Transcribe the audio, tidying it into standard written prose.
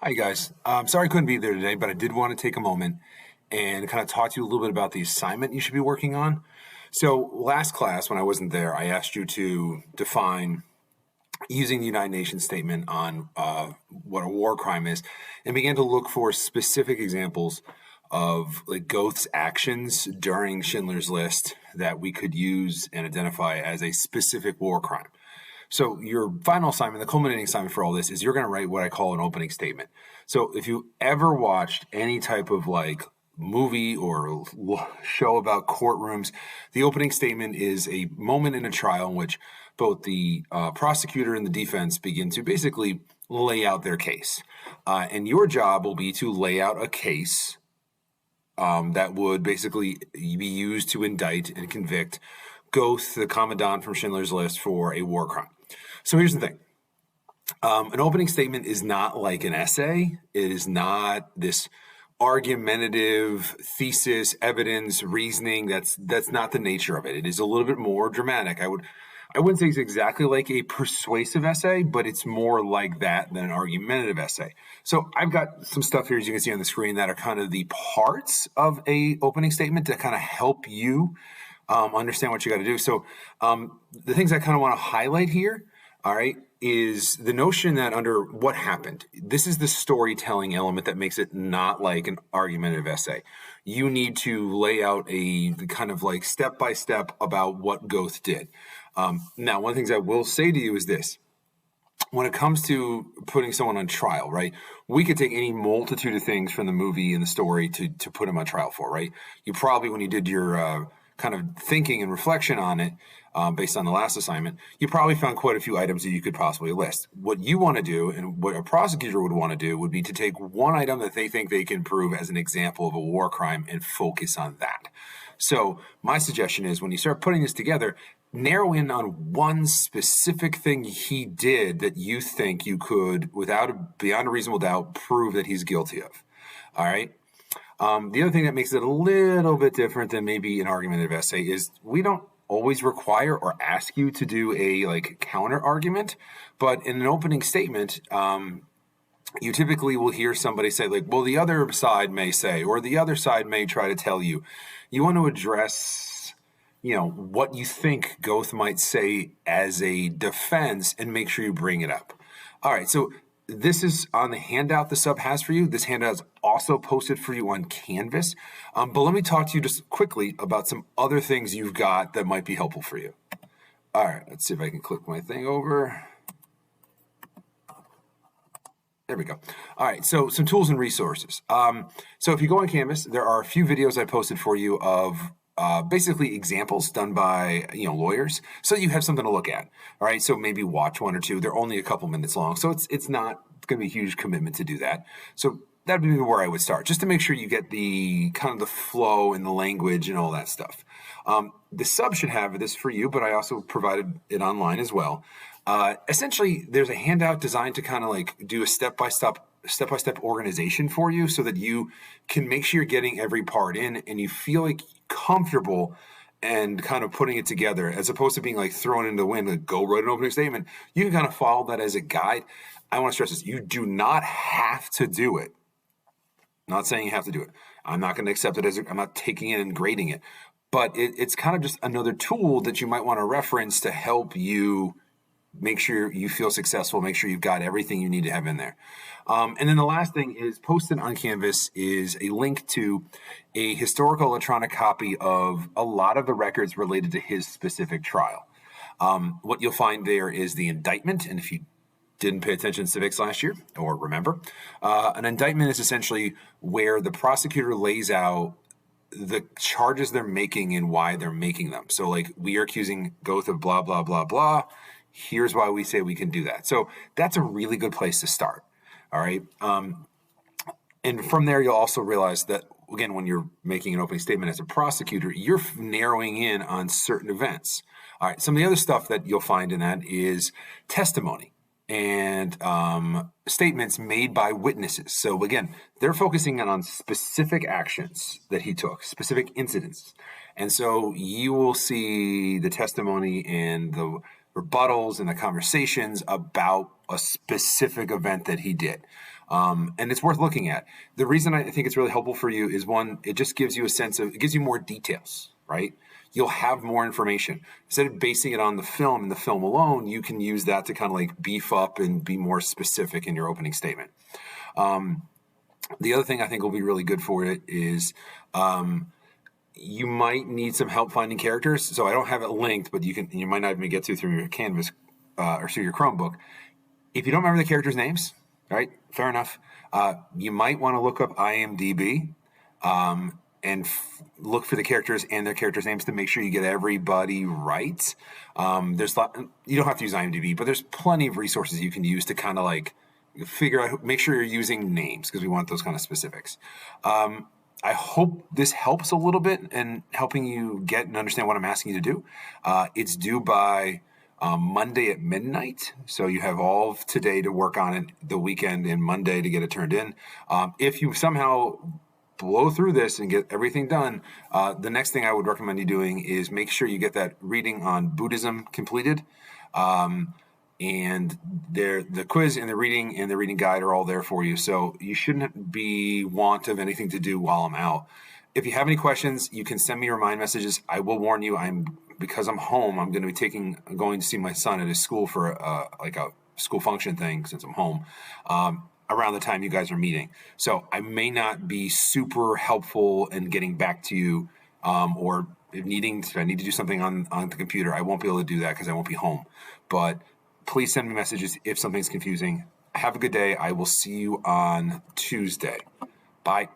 Hi, guys. Sorry I couldn't be there today, but I did want to take a moment and kind of talk to you a little bit about the assignment you should be working on. So, last class, when I wasn't there, I asked you to define, using the United Nations statement on what a war crime is, and began to look for specific examples of like Goeth's actions during Schindler's List that we could use and identify as a specific war crime. So your final assignment, the culminating assignment for all this, is you're going to write what I call an opening statement. So if you ever watched any type of like movie or show about courtrooms, the opening statement is a moment in a trial in which both the prosecutor and the defense begin to basically lay out their case. And your job will be to lay out a case that would basically be used to indict and convict Goeth, the commandant from Schindler's List, for a war crime. So here's the thing. An opening statement is not like an essay. It is not this argumentative thesis, evidence, reasoning. That's not the nature of it. It is a little bit more dramatic. I wouldn't say it's exactly like a persuasive essay, but it's more like that than an argumentative essay. So I've got some stuff here, as you can see on the screen, that are kind of the parts of a opening statement to kind of help you understand what you got to do. So the things I kind of want to highlight here, all right, is the notion that under what happened, this is the storytelling element that makes it not like an argumentative essay. You need to lay out a kind of like step-by-step about what Goeth did. Now, one of the things I will say to you is this. When it comes to putting someone on trial, right, we could take any multitude of things from the movie and the story to put him on trial for, right? You probably, when you did your kind of thinking and reflection on it, based on the last assignment, you probably found quite a few items that you could possibly list. What you want to do, and what a prosecutor would want to do, would be to take one item that they think they can prove as an example of a war crime and focus on that. So my suggestion is, when you start putting this together, narrow in on one specific thing he did that you think you could, beyond a reasonable doubt, prove that he's guilty of. All right? The other thing that makes it a little bit different than maybe an argumentative essay is we don't always require or ask you to do a like counter argument, but in an opening statement, you typically will hear somebody say like, well, the other side may say, or the other side may try to tell you. You want to address, what you think Goeth might say as a defense and make sure you bring it up. All right, so this is on the handout the sub has for you. This handout is also posted for you on Canvas. But let me talk to you just quickly about some other things you've got that might be helpful for you. All right, let's see if I can click my thing over. There we go. All right, so some tools and resources. So if you go on Canvas, there are a few videos I posted for you of basically examples done by lawyers, so you have something to look at. All right, so maybe watch one or two. They're only a couple minutes long, so it's not going to be a huge commitment to do that. So that'd be where I would start, just to make sure you get the kind of the flow and the language and all that stuff. The sub should have this for you, but I also provided it online as well. Essentially, there's a handout designed to kind of like do a step-by-step organization for you so that you can make sure you're getting every part in and you feel like comfortable and kind of putting it together, as opposed to being like thrown into the wind, like go write an opening statement. You can kind of follow that as a guide. I want to stress this. You do not have to do it. I'm not saying you have to do it. I'm not going to accept it I'm not taking it and grading it. But it's kind of just another tool that you might want to reference to help you make sure you feel successful, make sure you've got everything you need to have in there. And then the last thing is, posted on Canvas is a link to a historical electronic copy of a lot of the records related to his specific trial. What you'll find there is the indictment, and if you didn't pay attention to civics last year, or remember, an indictment is essentially where the prosecutor lays out the charges they're making and why they're making them. So like, we are accusing Goeth of blah, blah, blah, blah. Here's why we say we can do that. So that's a really good place to start. All right. And from there, you'll also realize that, again, when you're making an opening statement as a prosecutor, you're narrowing in on certain events. All right. Some of the other stuff that you'll find in that is testimony and statements made by witnesses. So again, they're focusing on specific actions that he took, specific incidents. And so you will see the testimony and the rebuttals and the conversations about a specific event that he did. And it's worth looking at. The reason I think it's really helpful for you is one, it just gives you a sense of, it gives you more details, right? You'll have more information. Instead of basing it on the film and the film alone, you can use that to kind of like beef up and be more specific in your opening statement. The other thing I think will be really good for it is you might need some help finding characters. So I don't have it linked, but you might not even get to through your Canvas or through your Chromebook. If you don't remember the characters' names, right? Fair enough. You might want to look up IMDb and look for the characters and their characters' names to make sure you get everybody right. You don't have to use IMDb, but there's plenty of resources you can use to kind of like figure out, make sure you're using names because we want those kind of specifics. I hope this helps a little bit in helping you get and understand what I'm asking you to do. It's due by Monday at midnight. So you have all of today to work on it, the weekend and Monday to get it turned in. If you somehow blow through this and get everything done, the next thing I would recommend you doing is make sure you get that reading on Buddhism completed. And the quiz and the reading guide are all there for you. So you shouldn't be want of anything to do while I'm out. If you have any questions, you can send me remind messages. I will warn you, because I'm home, I'm going to be going to see my son at his school for like a school function thing since I'm home around the time you guys are meeting. So I may not be super helpful in getting back to you or if I need to do something on the computer. I won't be able to do that because I won't be home. But please send me messages if something's confusing. Have a good day. I will see you on Tuesday. Bye.